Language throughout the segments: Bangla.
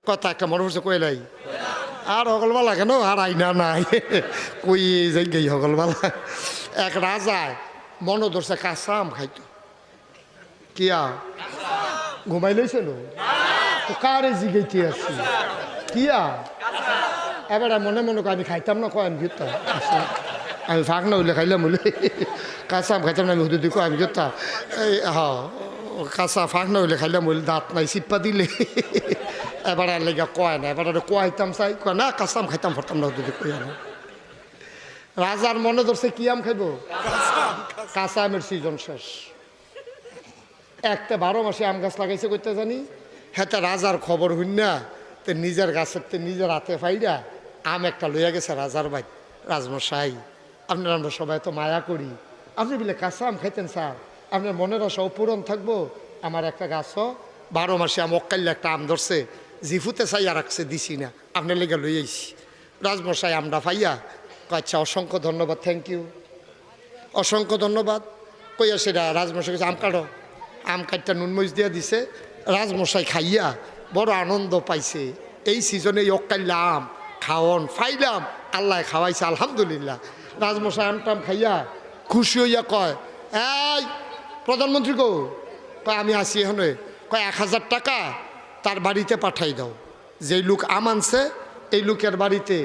কথা একটা মনে পড়ছে কইলাই আর হগলবালা কেন আর আইনা নাই কই যাই গেই হগলবালা এক রাজায় মনে ধরছে কাঁচা আম খাইতো কিয়া ঘুমাই লইছিল কারে জিগাইতে আসছি কিয়া এবার মনে মনে আমি খাইতাম না কয় আমি জুতা আমি ফাঁক না হইলে খাইলাম বলে কাঁচা আম খাইতাম না আমি হুদুদি কয় আমি জুতা এই কাঁচা ফাঁক না হইলে খাইলাম বলে দাঁত নাই চিপ্পা দিলে এবার আর লেগে কয় না এবার কোয়াইতাম চাই কয় না কাঁচা আম খাইতাম পারতাম না হুদুদি কই না রাজার মনে ধরছে কি আম খাইব কাঁচা আমের সিজন শেষ একটা 12 মাসে আম গাছ লাগাইছে করতে জানি হ্যাঁ রাজার খবর হইন না তো নিজের গাছের তো নিজের হাতে ফাইরা আম একটা লইয়া গেছে রাজার ভাই রাজমশাই আপনার আমরা সবাই তো মায়া করি আপনি বলে কাঁচা আম খাইতেন স্যার আপনার মনের আশা পূরণ থাকবো আমার একটা গাছও 12 মাসে আম অকাইলে একটা আম ধরছে জিফুতে চাইয়া রাখছে দিছি না আপনার লেগে লই আইছি রাজমশাই আমটা পাইয়া আচ্ছা অসংখ্য ধন্যবাদ থ্যাংক ইউ অসংখ্য ধন্যবাদ কইয়া সেটা রাজমশাই কাছে আম কাটো আম কাটটা নুনমরিচ দিয়া দিছে রাজমশাই খাইয়া বড় আনন্দ পাইছে এই সিজনে এই অকাইল্লা আম খাওয়ন ফাইলাম আল্লাহ খাওয়াইছে আলহামদুলিল্লাহ রাজমশাই আমটাম খাইয়া খুশি হইয়া কয় এই প্রধানমন্ত্রী গো কয় আমি আসি এখানে কয় 1000 টাকা তার বাড়িতে পাঠাই দাও যেই লোক আম আনছে এই লোকের বাড়িতে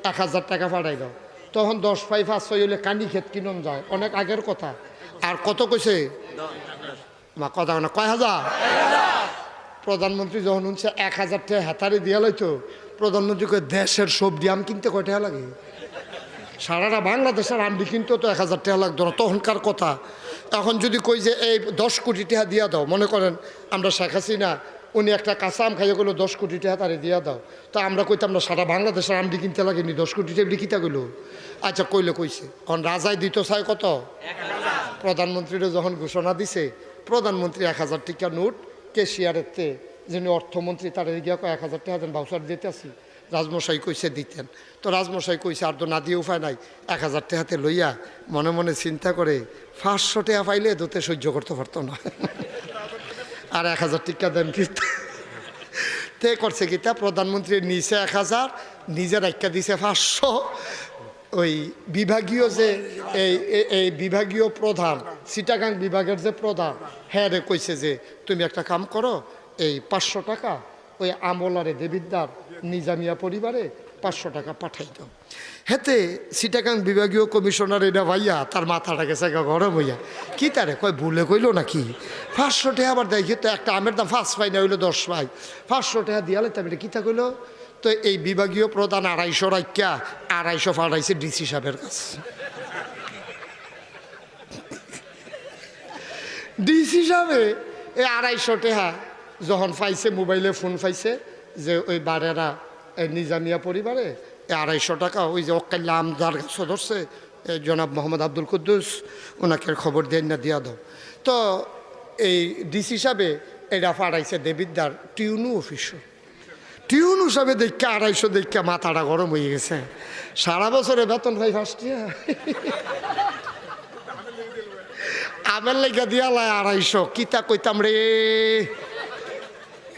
1000 টাকা পাঠাই দাও তখন 10 পাই 500 হইলে কানি ক্ষেত কিনন যায় অনেক আগের কথা আর কত কইছে মা কথা না কয় হাজার প্রধানমন্ত্রী যখন শুনছে 1000 টাকা হাতারে দিয়া লইতো প্রধানমন্ত্রীকে দেশের সবজি আম কিনতে কয় টাকা লাগে সারাটা বাংলাদেশের আমডি কিনতেও তো 1000 টাকা লাগতো না তখনকার কথা এখন যদি কই যে এই 10 কোটি টাকা দিয়া দাও মনে করেন আমরা শেখ হাসিনা উনি একটা কাঁচা আম খাইয়া গেলো 10 কোটি টাকা তারে দিয়া দাও তো আমরা কইতাম না সারা বাংলাদেশের আমডি কিনতে লাগেনি 10 কোটি টাকা কিতা গেলো আচ্ছা কইলে কইছে এখন রাজায় দিত চাই কত 1000 প্রধানমন্ত্রীরা যখন ঘোষণা দিছে প্রধানমন্ত্রী 1000 টাকা নোট কেশিয়ারেতে যিনি অর্থমন্ত্রী তার গিয়া 1000 টাকা দেন ভাউচার দিতে আসি রাজমশাই কইছে দিতেন তো রাজমশাই কইছে আর তো না দিয়ে উপায় নাই 1000 টাকাতে লইয়া মনে মনে চিন্তা করে 500 টাকা পাইলে দোতে সহ্য করতে পারতো না আর 1000 টাকা দেন কি তে করছে কি তা প্রধানমন্ত্রী নিচে 1000 নিজের একটা দিছে 500 ওই বিভাগীয় যে এই বিভাগীয় প্রধান চিটাগাং বিভাগের যে প্রধান হ্যাঁ রে কইছে যে তুমি একটা কাম করো এই 500 টাকা ওই আমলারে দেবিদ্দার নিজামিয়া পরিবারে 500 টাকা পাঠাই দাও হেতে চিটাগাং বিভাগীয় কমিশনার এটা ভাইয়া তার মাথাটা গেছে গরম হইয়া কি তারে কয় ভুলে কইলো নাকি 500 টাকা আবার দেখি তো একটা আমের দাম 5 পাই না হইলো 10 পাই 500 টাকা দিয়ালে তবে এটা কিতা কইলো তো এই বিভাগীয় প্রধান 250 রাখা 250 পাঠাইছে ডিসি সাহেবের কাছে ডিসি সাহেবে এই 250 টাকা যখন পাইছে মোবাইলে ফোন পাইছে যে ওই বারেরা নিজামিয়া পরিবারে 250 টাকা ওই যে অকাল্লা আমদার গাছ ধরছে জনাব মোহাম্মদ আব্দুল কুদ্দুস ওনাকে খবর দেন না দিয়া দাও তো এই ডিসি সাহেবে এটা পাঠাইছে দেবিদ্দার টিউনু অফিসর টিউনু সাহেবে দেখে 250 দেখে মাথাটা গরম হয়ে গেছে সারা বছরে বেতন পাই 5 টাকা আমের লেগে দিয়ালাই 250 কিতা কইতাম রে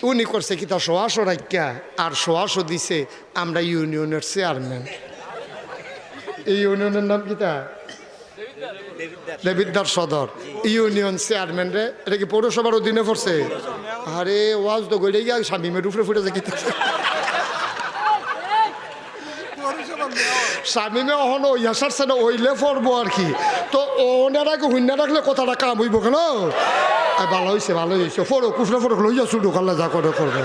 উনি করছে কিতা 100 রাখা আর 100 দিছে আমরা ইউনিয়নের চেয়ারম্যান এই ইউনিয়নের নাম কিতা দেবিদ্দার সদর ইউনিয়ন চেয়ারম্যান রে এটা কি পৌরসভার অধীনে পড়ছে আরে ওয়াজ তো গড়ে গিয়া স্বামীমের উপরে ফুটে যায় কিতা স্বামীমে অহনো ইয়াসার সেটা ওইলে পড়বো আর কি তো ওনারাকে হুন্না রাখলে কথাটা কাম হইব কেন ভালো হয়েছে ফোরো কুফরে ফোরো লইয়া শুরু করলে যা করে করবে